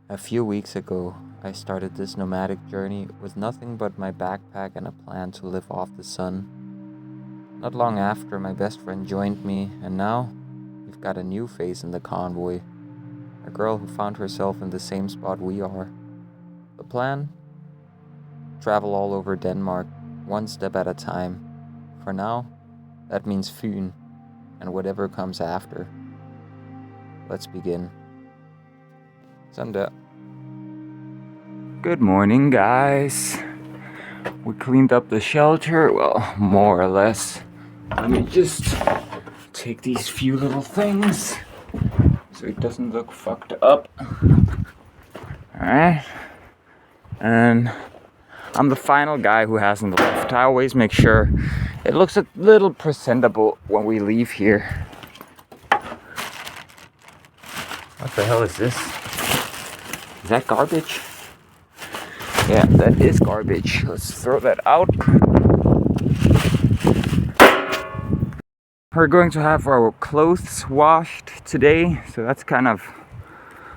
A few weeks ago, I started this nomadic journey with nothing but my backpack and a plan to live off the sun. Not long after, my best friend joined me, and now we've got a new face in the convoy. A girl who found herself in the same spot we are. The plan? Travel all over Denmark, one step at a time. For now, that means Fyn, and whatever comes after. Let's begin. Sunday. Good morning, guys. We cleaned up the shelter, well, more or less. Let me just take these few little things so it doesn't look fucked up. Alright. And I'm the final guy who hasn't left. I always make sure it looks a little presentable when we leave here. What the hell is this? Is that garbage? Yeah, that is garbage. Let's throw that out. We're going to have our clothes washed today, so that's kind of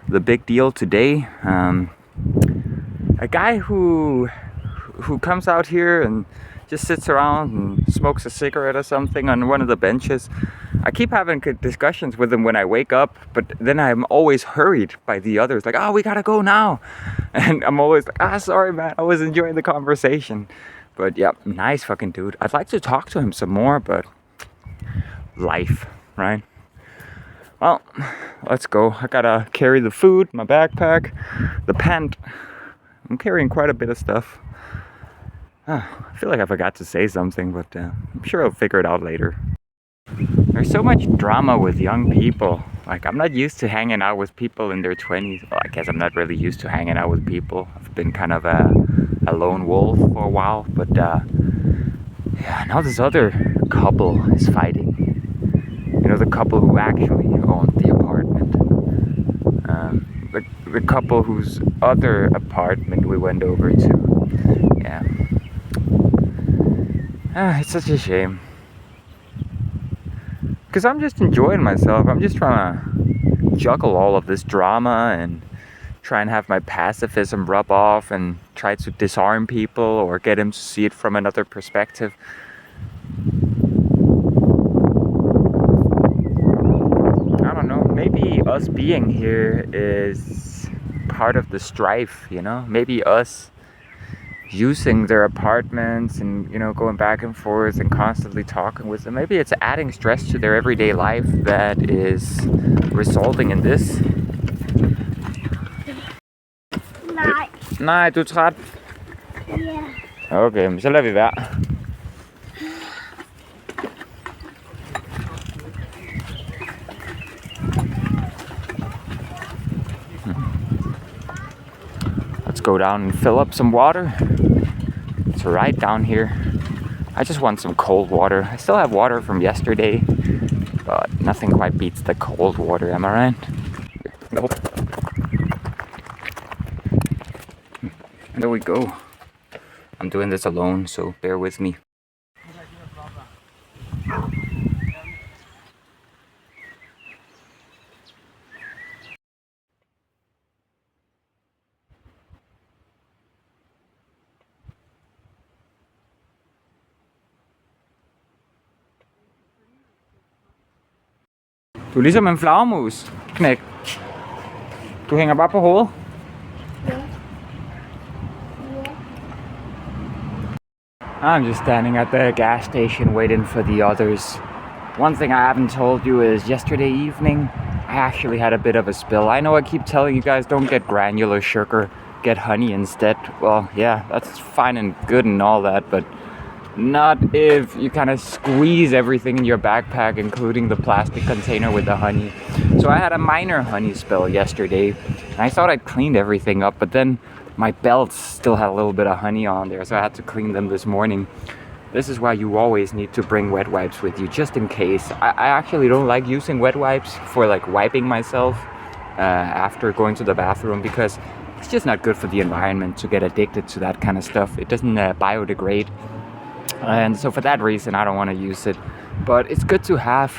the big deal today. A guy who comes out here and just sits around and smokes a cigarette or something on one of the benches. I keep having discussions with him when I wake up, but then I'm always hurried by the others, like, oh, we gotta go now. And I'm always like, sorry, man, I was enjoying the conversation. But yeah, nice fucking dude. I'd like to talk to him some more, but life, right? Well, let's go. I gotta carry the food, my backpack, the pant. I'm carrying quite a bit of stuff. I feel like I forgot to say something, but I'm sure I'll figure it out later. There's so much drama with young people. Like, I'm not used to hanging out with people in their 20s. Well, I guess I'm not really used to hanging out with people. I've been kind of a lone wolf for a while, but yeah, now this other couple is fighting. You know, the couple who actually owned the apartment. The couple whose other apartment we went over to. Yeah. It's such a shame. Because I'm just enjoying myself. I'm just trying to juggle all of this drama and try and have my pacifism rub off and try to disarm people or get them to see it from another perspective. I don't know. Maybe us being here is part of the strife, you know? Maybe us using their apartments and, you know, going back and forth and constantly talking with them. Maybe it's adding stress to their everyday life that is resulting in this. Nej, du er træt? Ja. Okay, så lader vi være. Let's go down and fill up some water. It's right down here. I just want some cold water. I still have water from yesterday, but nothing quite beats the cold water, am I right? And there we go. I'm doing this alone, so bear with me. Du er ligesom en flagermus, knæk. Du hænger bare på hovedet. I'm just standing at the gas station waiting for the others. One thing I haven't told you is yesterday evening, I actually had a bit of a spill. I know I keep telling you guys don't get granular sugar, get honey instead. Well, yeah, that's fine and good and all that, but not if you kind of squeeze everything in your backpack, including the plastic container with the honey. So I had a minor honey spill yesterday, and I thought I'd cleaned everything up, but then my belts still had a little bit of honey on there, so I had to clean them this morning. This is why you always need to bring wet wipes with you, just in case. I actually don't like using wet wipes for like wiping myself after going to the bathroom, because it's just not good for the environment to get addicted to that kind of stuff. It doesn't biodegrade. And so for that reason, I don't want to use it. But it's good to have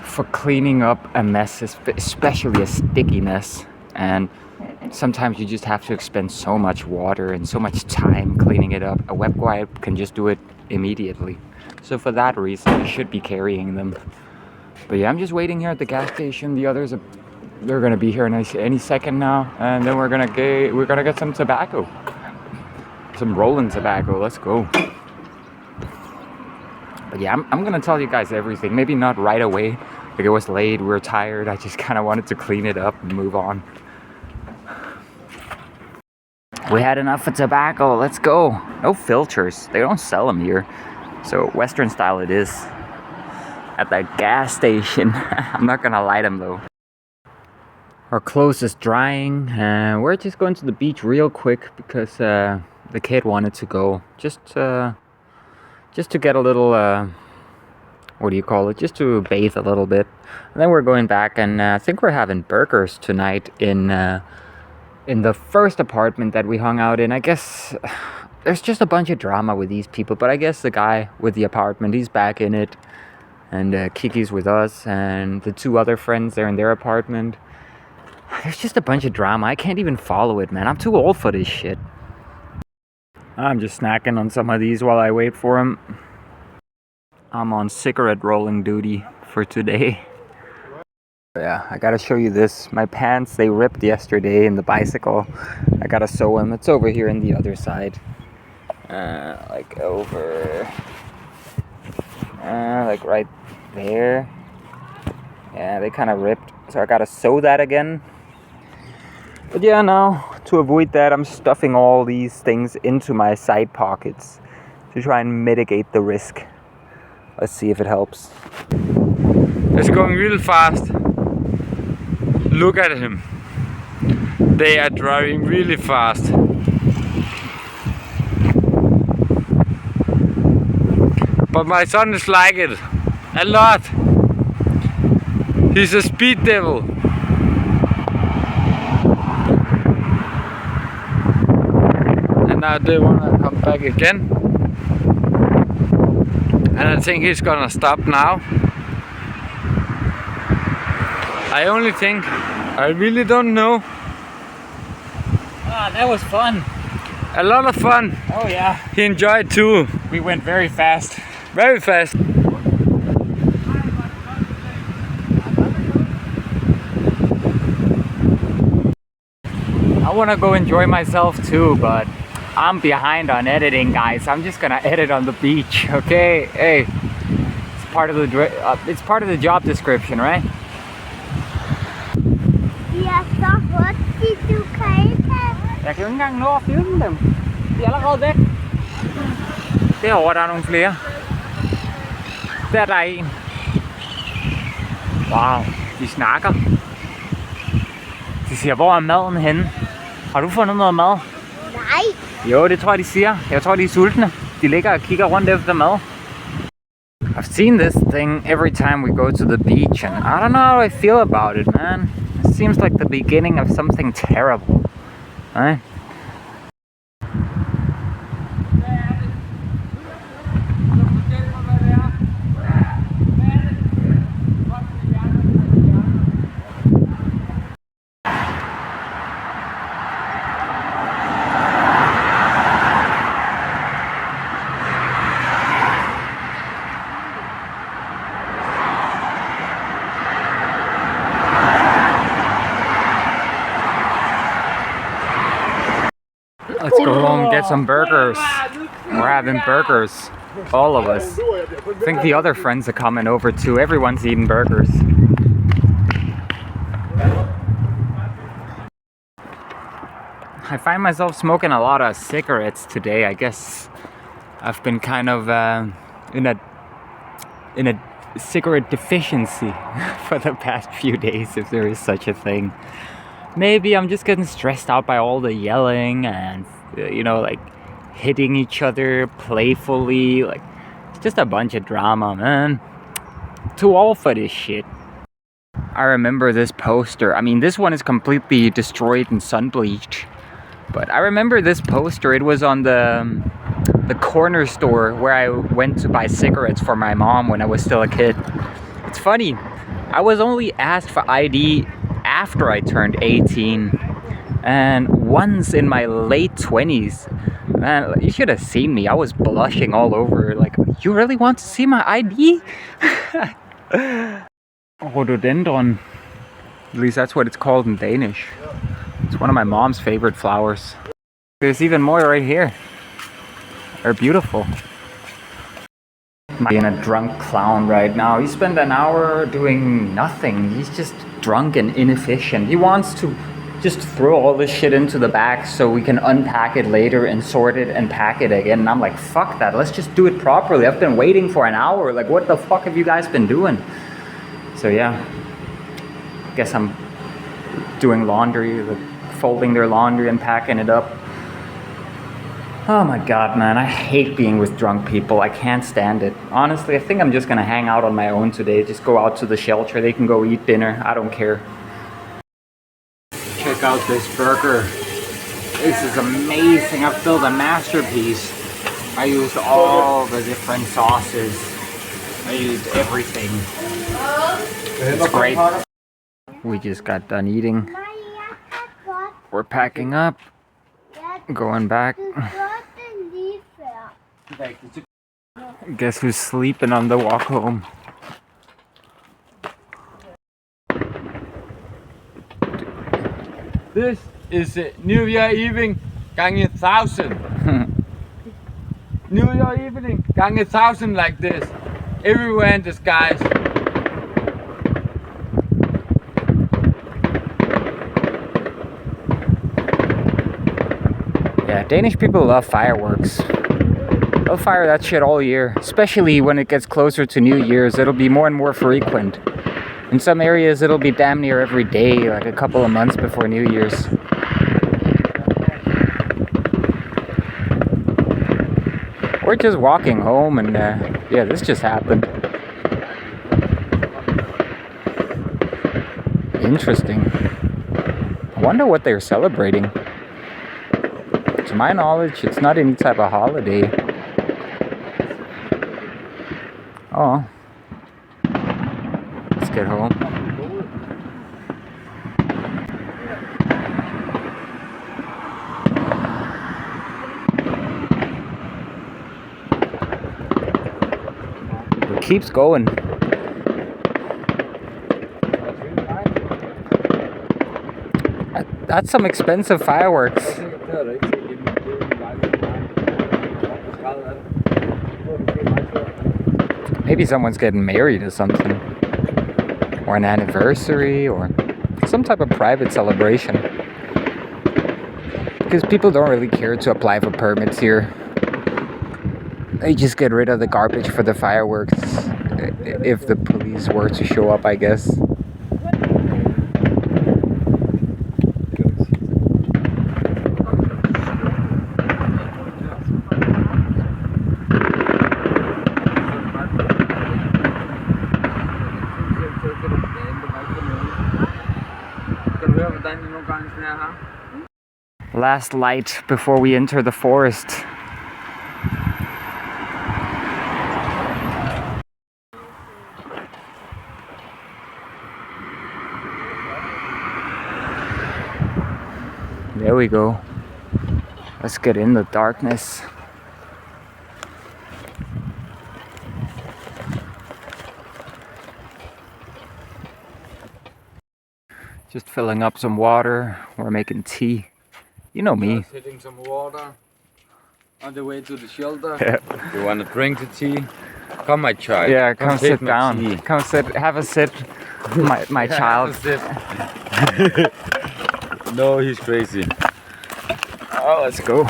for cleaning up a mess, especially a sticky mess. and sometimes you just have to expend so much water and so much time cleaning it up. A web wipe can just do it immediately. So for that reason, you should be carrying them. But yeah, I'm just waiting here at the gas station. The others are, they're gonna be here any second now, and then we're gonna get some tobacco, some rolling tobacco. Let's go. But yeah, I'm gonna tell you guys everything. Maybe not right away. Like, it was late, we were tired. I just kind of wanted to clean it up and move on. We had enough of tobacco. Let's go. No filters. They don't sell them here. So Western style it is. At the gas station. I'm not gonna light them though. Our clothes is drying. We're just going to the beach real quick because the kid wanted to go. Just to get a little, what do you call it? Just to bathe a little bit. And then we're going back, and I think we're having burgers tonight in the first apartment that we hung out in. I guess there's just a bunch of drama with these people, but I guess the guy with the apartment, he's back in it. And Kiki's with us, and the two other friends, they're in their apartment. There's just a bunch of drama. I can't even follow it, man. I'm too old for this shit. I'm just snacking on some of these while I wait for him. I'm on cigarette rolling duty for today. Yeah, I gotta show you this. My pants, they ripped yesterday in the bicycle. I gotta sew them. It's over here on the other side. Like over... like right there. Yeah, they kind of ripped, so I gotta sew that again. But yeah, now to avoid that, I'm stuffing all these things into my side pockets to try and mitigate the risk. Let's see if it helps. It's going real fast. Look at him. They are driving really fast. But my son is like it a lot. He's a speed devil. And now they wanna come back again. And I think he's gonna stop now. I only think, I really don't know. Ah, that was fun. A lot of fun. Oh yeah. He enjoyed too. We went very fast. Very fast. I want to go enjoy myself too, but I'm behind on editing, guys. I'm just gonna edit on the beach, okay? Hey, it's part of the job description, right? Jeg kan jo ikke engang nå at filme dem. De er allerede væk. Derovre der er nogle flere. Der er en. Wow, de snakker. De siger, hvor er maden henne? Har du fundet noget mad? Nej. Jo, det tror jeg de siger. Jeg tror de er sultne. De ligger og kigger rundt efter mad. I've seen this thing every time we go to the beach, and I don't know how I feel about it, man. It seems like the beginning of something terrible. Right? Let's go home and get some burgers. We're having burgers, all of us. I think the other friends are coming over too. Everyone's eating burgers. I find myself smoking a lot of cigarettes today. I guess I've been kind of in a cigarette deficiency for the past few days, if there is such a thing. Maybe I'm just getting stressed out by all the yelling and, you know, like hitting each other playfully. Like, it's just a bunch of drama, man. Too old for this shit. I remember this poster. I mean, this one is completely destroyed and sun-bleached. But I remember this poster. It was on the corner store where I went to buy cigarettes for my mom when I was still a kid. It's funny. I was only asked for ID after I turned 18 and once in my late 20s. Man, you should have seen me. I was blushing all over. Like, you really want to see my ID? Rhododendron. At least that's what it's called in Danish. It's one of my mom's favorite flowers. There's even more right here. They're beautiful. Being a drunk clown right now. He spent an hour doing nothing. He's just drunk and inefficient. He wants to just throw all this shit into the bag so we can unpack it later and sort it and pack it again. And I'm like, fuck that. Let's just do it properly. I've been waiting for an hour. Like, what the fuck have you guys been doing? So yeah, guess I'm doing laundry, like folding their laundry and packing it up. Oh my god, man, I hate being with drunk people. I can't stand it. Honestly, I think I'm just gonna hang out on my own today. Just go out to the shelter. They can go eat dinner. I don't care. Check out this burger. This is amazing. I've built a masterpiece. I used all the different sauces. I used everything. It's great. We just got done eating. We're packing up. Going back. Guess who's sleeping on the walk home? This is New Year evening gang 1,000. New Year evening gang 1,000 like this. Everywhere in the skies. Yeah, Danish people love fireworks. They'll fire that shit all year, especially when it gets closer to New Year's. It'll be more and more frequent. In some areas, it'll be damn near every day, like a couple of months before New Year's. We're just walking home, and yeah, this just happened. Interesting. I wonder what they're celebrating. To my knowledge, it's not any type of holiday. Oh. Let's get home. It keeps going. That's some expensive fireworks. Maybe someone's getting married or something. Or an anniversary or some type of private celebration. Because people don't really care to apply for permits here. They just get rid of the garbage for the fireworks if the police were to show up, I guess. Last light before we enter the forest. There we go. Let's get in the darkness. Just filling up some water. We're making tea. You know me. Just hitting some water on the way to the shelter. You want to drink the tea? Come, my child. Yeah, come sit my down. tea. Come sit, have a sip, my child. No, he's crazy. Oh, let's go.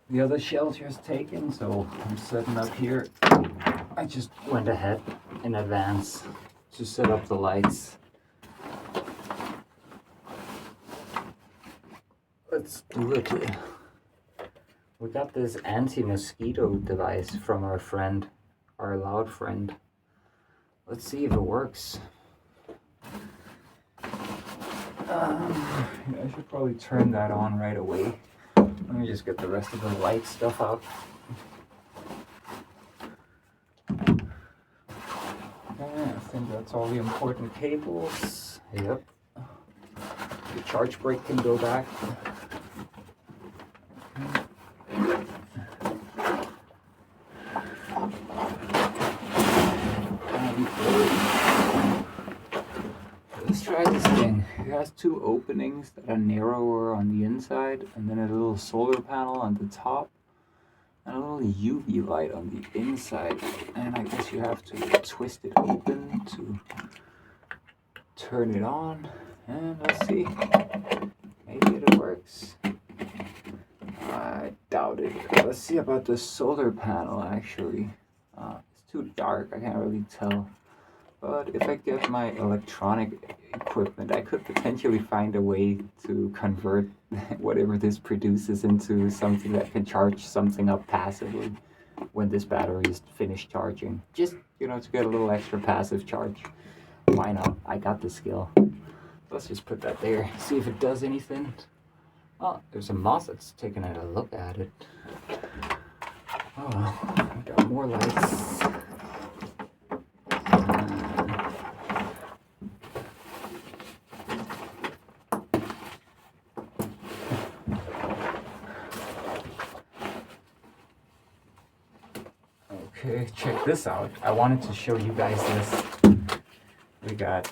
The other shelter is taken, so I'm setting up here. I just went ahead in advance to set up the lights. Let's do it. We got this anti-mosquito device from our friend, our loud friend. Let's see if it works. I should probably turn that on right away. Let me just get the rest of the light stuff out. I think that's all the important cables. Yep. The charge brick can go back. Let's try this thing. It has two openings that are narrower on the inside, and then a little solar panel on the top, and a little UV light on the inside. And I guess you have to twist it open to turn it on. And let's see. Maybe it works. I doubt it. Let's see about the solar panel actually. It's too dark, I can't really tell. But if I get my electronic equipment, I could potentially find a way to convert whatever this produces into something that can charge something up passively when this battery is finished charging. Just, you know, to get a little extra passive charge. Why not? I got the skill. Let's just put that there, see if it does anything. Oh, there's a mouse that's taking a look at it. Oh, I got more lights. Okay, check this out. I wanted to show you guys this. We got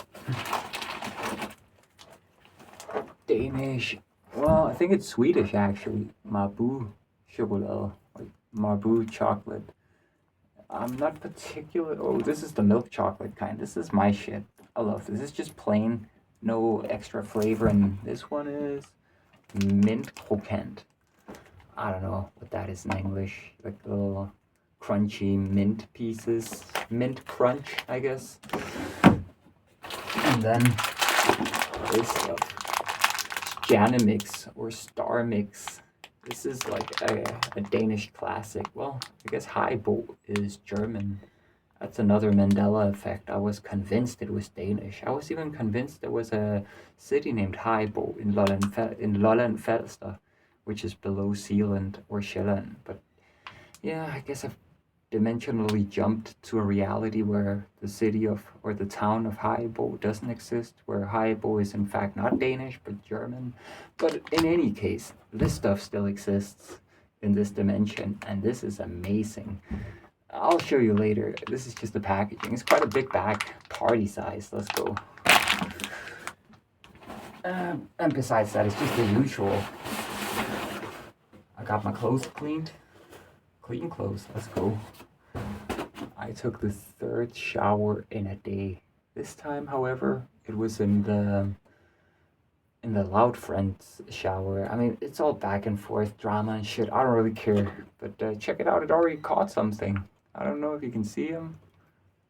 Danish, well, I think it's Swedish actually, Marabou chocolate, like Marabou chocolate. I'm not particular, oh, this is the milk chocolate kind. This is my shit. I love this. It's just plain, no extra flavor, and this one is mint croquant. I don't know what that is in English, like little crunchy mint pieces, mint crunch, I guess. And then this stuff, Stjernemix or Star Mix. This is like a Danish classic. Well, I guess Heibo is German. That's another Mandela effect. I was convinced it was Danish. I was even convinced there was a city named Heibo in Lolland Falster, which is below Zealand or Sjælland. But yeah, I guess I've dimensionally jumped to a reality where the city of, or the town of Heibo doesn't exist, where Heibo is in fact not Danish but German. But in any case, this stuff still exists in this dimension, and this is amazing. I'll show you later. This is just the packaging. It's quite a big bag, party size. Let's go. And besides that, it's just the usual. I got my clothes cleaned. Clean clothes, let's go. I took the third shower in a day. This time, however, it was in the Loud Friends shower. I mean, it's all back and forth drama and shit. I don't really care. But check it out, it already caught something. I don't know if you can see him.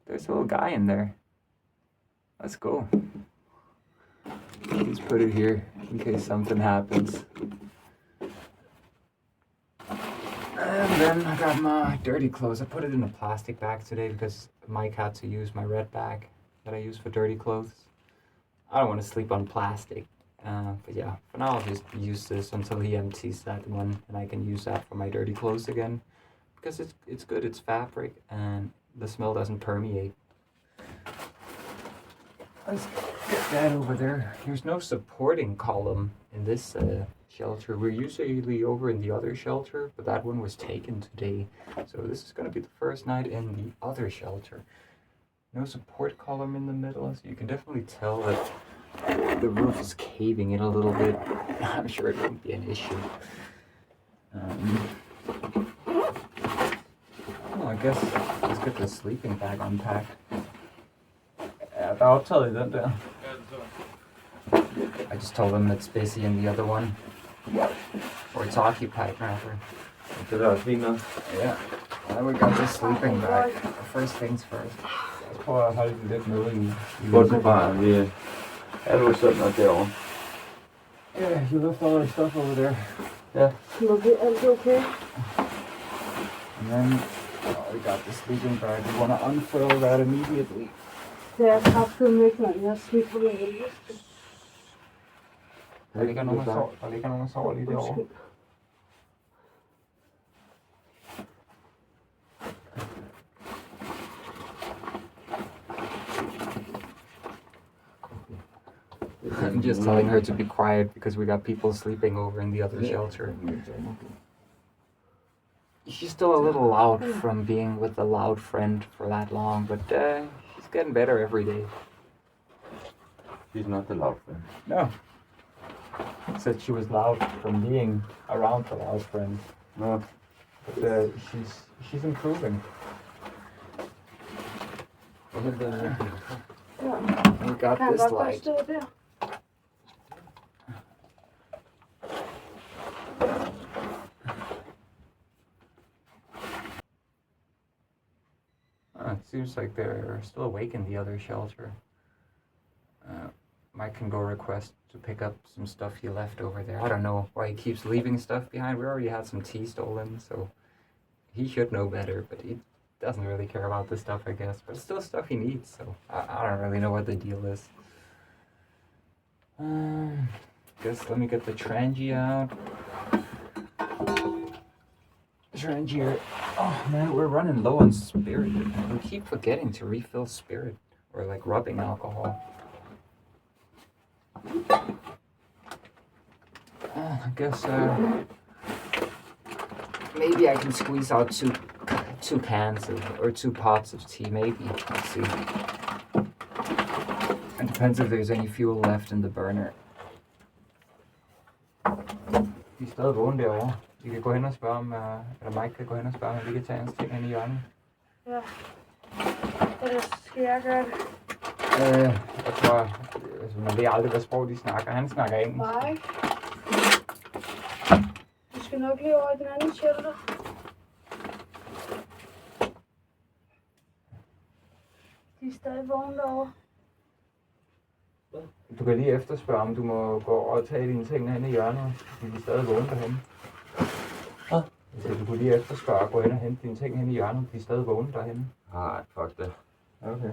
There's a little guy in there. Let's go. Let's put it here in case something happens. And then I got my dirty clothes. I put it in a plastic bag today because Mike had to use my red bag that I use for dirty clothes. I don't want to sleep on plastic. But yeah, for now I'll just use this until he empties that one, and I can use that for my dirty clothes again. Because it's good, it's fabric, and the smell doesn't permeate. Let's get that over there. There's no supporting column in this shelter. We're usually over in the other shelter, but that one was taken today. So this is going to be the first night in the other shelter. No support column in the middle, so you can definitely tell that the roof is caving in a little bit. I'm sure it won't be an issue. I guess let's get the sleeping bag unpacked. Yeah, I'll tell you that. I just told them it's busy in the other one. Or it's occupied, rather. Yeah. Now we got the sleeping bag. First things first. Let's pull out how you can get moving. Bortset fra, vi er du sådan noget derovre. Yeah, you left all our stuff over there. Yeah. Okay. And then we got the sleeping bag. We want to unfurl that immediately. Det er kraftigt væk, når jeg smidt på mig. Der ligger nogen, der sover lige derovre. I'm just telling her to be quiet because we got people sleeping over in the other shelter. She's still a little loud from being with a loud friend for that long, but she's getting better every day. She's not the loud friend. No. Said she was loud from being around the loud friend. No. But she's improving. We got Kan this godt bare light. stå der. It seems like they're still awake in the other shelter. Mike can go request to pick up some stuff he left over there. I don't know why he keeps leaving stuff behind. We already had some tea stolen, so he should know better, but he doesn't really care about this stuff, I guess. But it's still stuff he needs, so I don't really know what the deal is. Guess let me get the Trangie out. Trangie. Oh man, we're running low on spirit. We keep forgetting to refill spirit or like rubbing alcohol. I guess maybe I can squeeze out two cans or 2 pots of tea, maybe. Let's see. It depends if there's any fuel left in the burner. De er stadig vågne derovre. Vi kan gå hen og spørge om, eller Mike kan gå hen og spørge, om vi kan tage hans ting hen i hjørnet. Ja. Ellers skal jeg gøre det. Jeg tror, altså, man ved aldrig, hvad sprog de snakker. Han snakker engelsk. Nej. Du skal nok lige over i den anden shelter. De er stadig vågne derovre. Du kan lige efterspørge, om du må gå over og tage dine ting hen i hjørnet. De er stadig vågne derhenne. Hvad? Så du kunne lige efterspørge og gå hen og hente dine ting hen i hjørnet. De er stadig vågne derhenne. Nej, fuck det. Okay.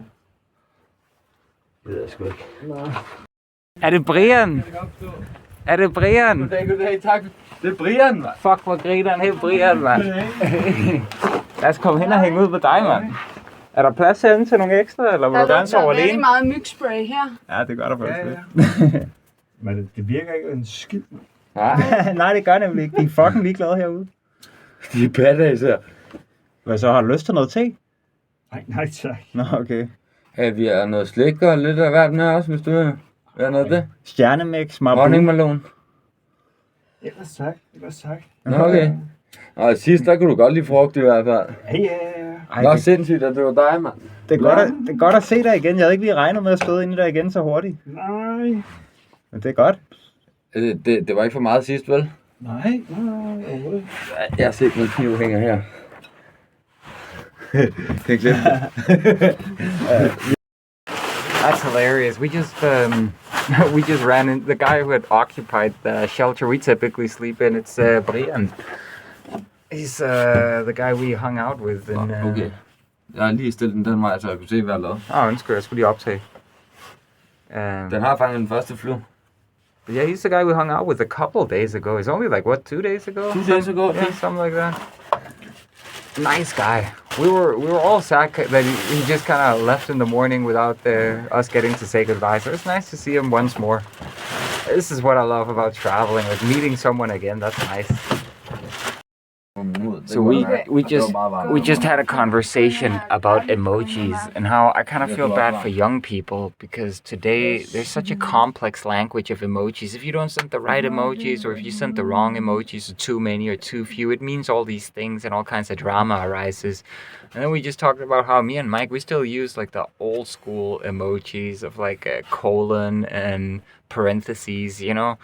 Det ved jeg sgu ikke. Nej. Er det Brian? Er det Brian? Goddag, tak. Det er Brian, mand. Fuck, hvor grineren. Hey, Brian, mand. Lad os komme hen og hænge ud på dig, mand. Er der plads herinde til nogle ekstra, eller vil du gerne sove alene? Der er rigtig meget mygspray her. Ja, det gør der faktisk lidt. Men det virker ikke en skid. Ja. Nej, det gør nemlig ikke. De er fucking ligeglade herude. De er badass her. Hvad så, har du lyst til noget te? Nej tak. Nå, okay. Ja, vi har noget slik og lidt af hvert med også, hvis du vil have noget af det. Stjernemix, Honningmelon. Ellers tak. Nå, okay. Og sidst, der kunne du godt lide frugt i hvert fald. Ja. Det var sindssygt, at det var dig, mand. Det er godt at se dig igen. Jeg havde ikke lige regnet med at stå inde i dig igen så hurtigt. Nej. Men det er godt. Det var ikke for meget sidst, vel? Nej, overhovedet. Jeg har set min kniv hænger her. Kan ikke glemme det. That's hilarious. We just ran in. The guy who had occupied the shelter we typically sleep in, it's Brian. He's the guy we hung out with. In, Okay. Jeg har lige stillet den vej, så jeg kunne se, hvad jeg lavede. undskyld, jeg skulle lige optage. Den har fanget den første flyv. But yeah, he's the guy we hung out with a couple days ago. It's only like, what, 2 days ago? 2 days ago, Yeah, something like that. Nice guy. We were all sad that he just kind of left in the morning without us getting to say goodbye. So it's nice to see him once more. This is what I love about traveling, like meeting someone again. That's nice. So we just had a conversation about emojis and how I kind of feel bad for young people because today there's such a complex language of emojis. If you don't send the right emojis or if you send the wrong emojis or too many or too few, it means all these things and all kinds of drama arises. And then we just talked about how me and Mike, we still use like the old school emojis of like a colon and parentheses, you know,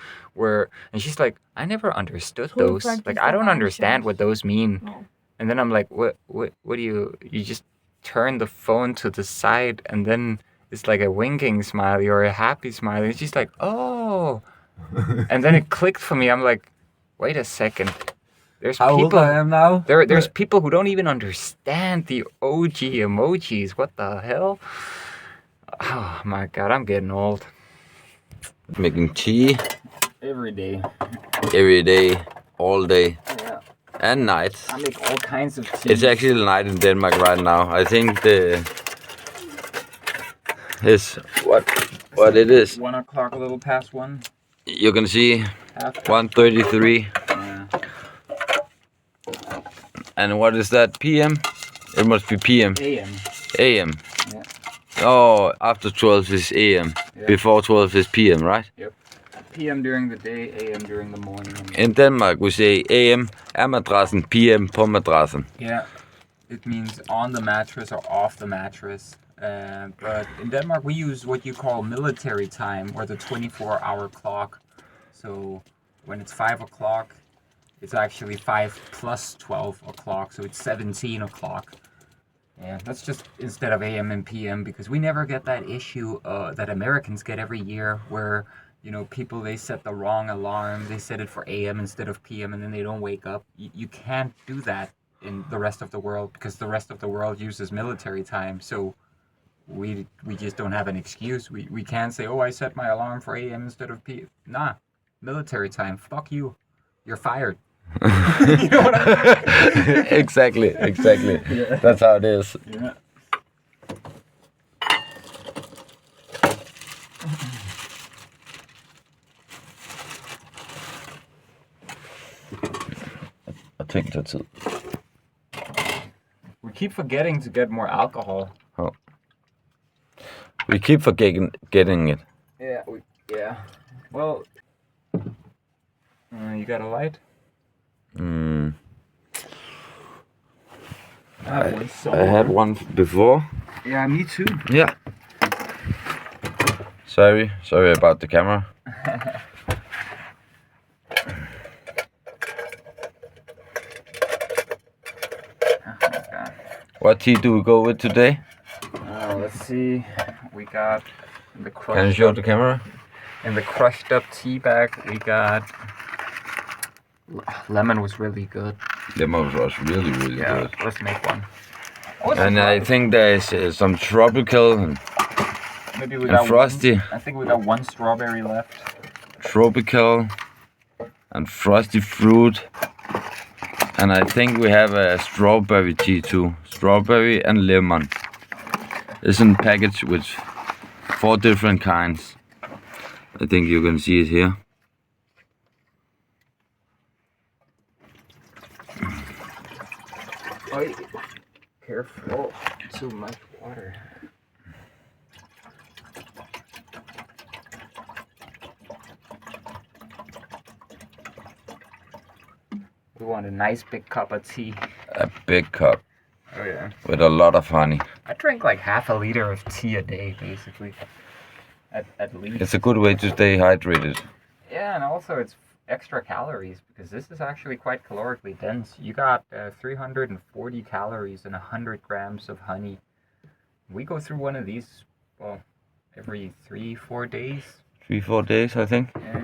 and she's like, I never understood those. Like, I don't understand what those mean. And then I'm like, what do you just turn the phone to the side and then it's like a winking smiley or a happy smiley. And she's like, oh. And then it clicked for me. I'm like, wait a second. There's How people, old I am now? There's people who don't even understand the OG emojis. What the hell? Oh my God, I'm getting old. Making tea Every day. every day, all day, Yeah. and night. I make all kinds of tea. It's actually night in Denmark right now. I think what it is. 1 o'clock, a little past 1. You can see Half. 1:33. Yeah. And what is that? PM? It must be PM. AM. AM. Yeah. Oh, after 12 is AM. Yeah. Before 12 is PM, right? Yep. PM during the day, AM during the morning. In Denmark, we say AM er madrassen, PM på madrassen. Yeah. It means on the mattress or off the mattress. But in Denmark, we use what you call military time, or the 24-hour clock. So when it's 5 o'clock, it's actually 5 plus 12 o'clock, so it's 17 o'clock. Yeah, that's just instead of AM and PM, because we never get that issue that Americans get every year where, you know, people, they set the wrong alarm, they set it for AM instead of PM, and then they don't wake up. You can't do that in the rest of the world, because the rest of the world uses military time, so we just don't have an excuse. We can't say, oh, I set my alarm for AM instead of PM. Nah, military time, fuck you. You're fired. You know what I mean? Exactly. Yeah. That's how it is. Yeah. Jeg tænkte det tid. We keep forgetting to get more alcohol. We keep forgetting getting it. Yeah. Well, you got a light? I had one before. Yeah, me too. Yeah. Sorry about the camera. What tea do we go with today? Let's see. We got the crushed Can you show the camera? in the crushed up tea bag. We got lemon was really good. Lemon was really Yeah, good. let's make one. And I think there's some tropical and Maybe we and got frosty. I think we got one strawberry left. tropical and frosty fruit. And I think we have a strawberry tea too. Strawberry and lemon. It's in package with 4 different kinds. I think you can see it here. Oh, careful. Too much water. We want a nice big cup of tea. A big cup Oh yeah. with a lot of honey. I drink like half a liter of tea a day, basically. At least. It's a good way to stay hydrated. Yeah, and also it's extra calories because this is actually quite calorically dense. You got 340 calories and 100 grams of honey. We go through one of these, well, every 3-4 days. 3-4 days, I think. Yeah.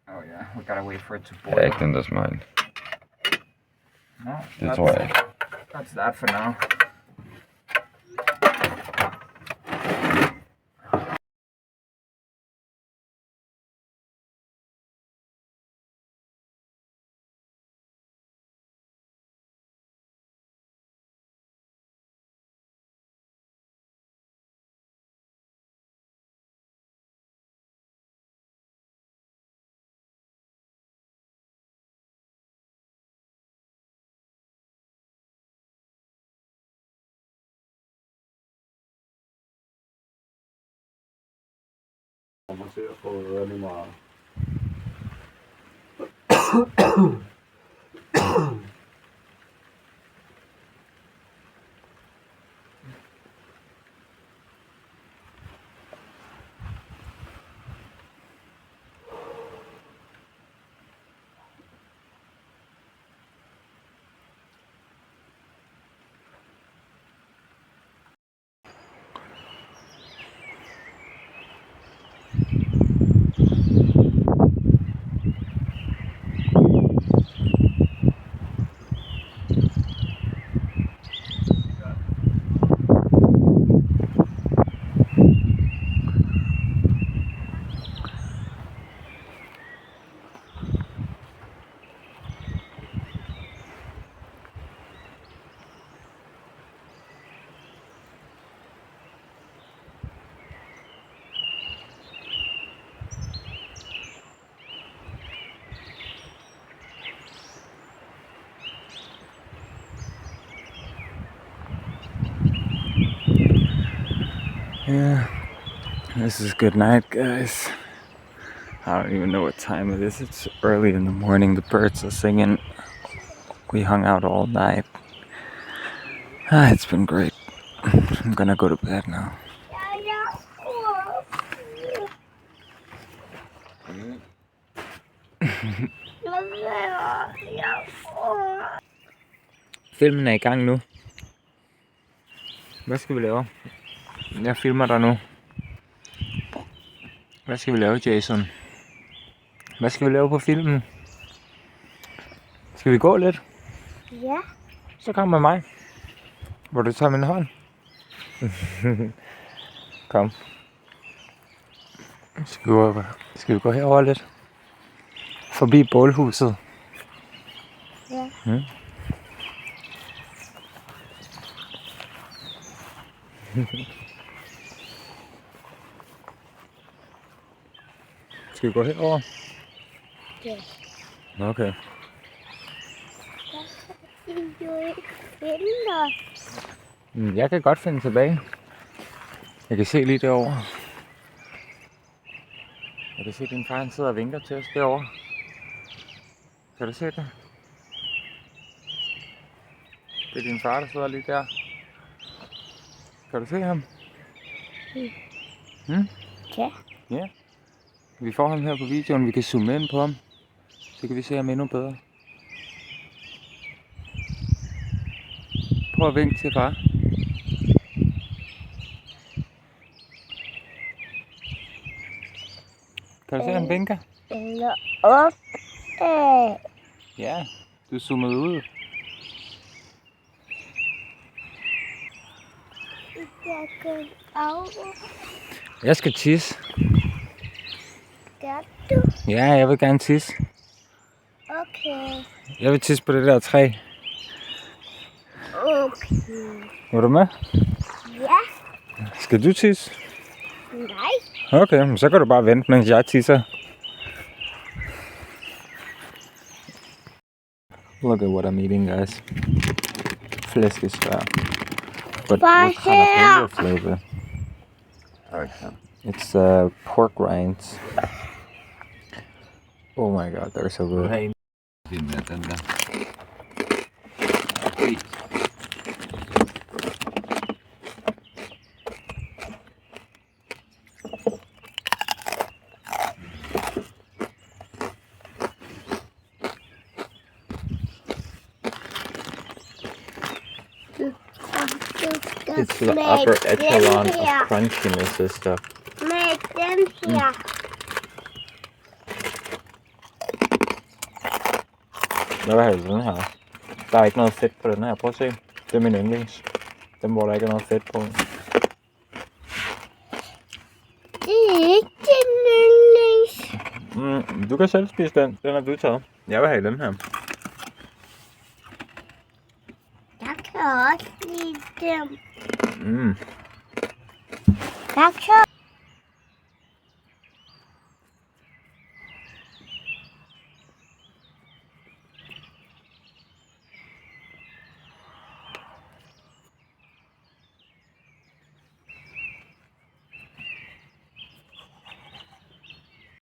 Oh yeah, we gotta wait for it to boil. Jeg den der smile. No, Det tror jeg ikke. That's that for now. Kommer til at få rigtig meget. Yeah, this is good night, guys. I don't even know what time it is. It's early in the morning. The birds are singing. We hung out all night. It's been great. I'm gonna go to bed now. Filmen er i gang nu. Hvad skal vi lave? Jeg filmer dig nu. Hvad skal vi lave, Jason? Hvad skal vi lave på filmen? Skal vi gå lidt? Ja. Så kom med mig. Hvor du tager min hånd. Kom. Skal vi gå herover lidt? Forbi bålhuset. Ja. Skal vi gå herover? Ja. Okay. Jeg kan jo ikke finde dig. Jeg kan godt finde tilbage. Jeg kan se lige derovre. Jeg kan se, at din far han sidder og vinker til os derovre. Kan du se det? Det er din far, der sidder lige der. Kan du se ham? Ja. Ja. Vi får ham her på videoen. Vi kan zoome ind på ham. Så kan vi se ham endnu bedre. Prøv at vinke til far. Kan du se, at han vinker? Eller op. Ja, du zoomede ud. Jeg kan over. Jeg skal tisse. Gør du? Ja, jeg vil gerne tisse. Okay. Jeg vil tisse på det der træ. Okay. Er du med? Ja. Skal du tisse? Nej. Okay, men så kan du bare vente, mens jeg tisser. Look at what I'm eating, guys. Flæskesvær. But Bare with jalapeno her. flavor. Okay. It's pork rinds. Oh my god, they're so good. Hey. Fin med den der. It's the upper echelon of crunchiness, this stuff. Med den her. Hvad vil have den her? Der er ikke noget fedt på den her. Prøv at se. Det er min yndlings. Den hvor der ikke er noget fedt på. Det er ikke din yndlings. Du kan selv spise den. Den har du taget. Jeg vil have den her. Jeg kan også lide dem. Mm. Jeg kan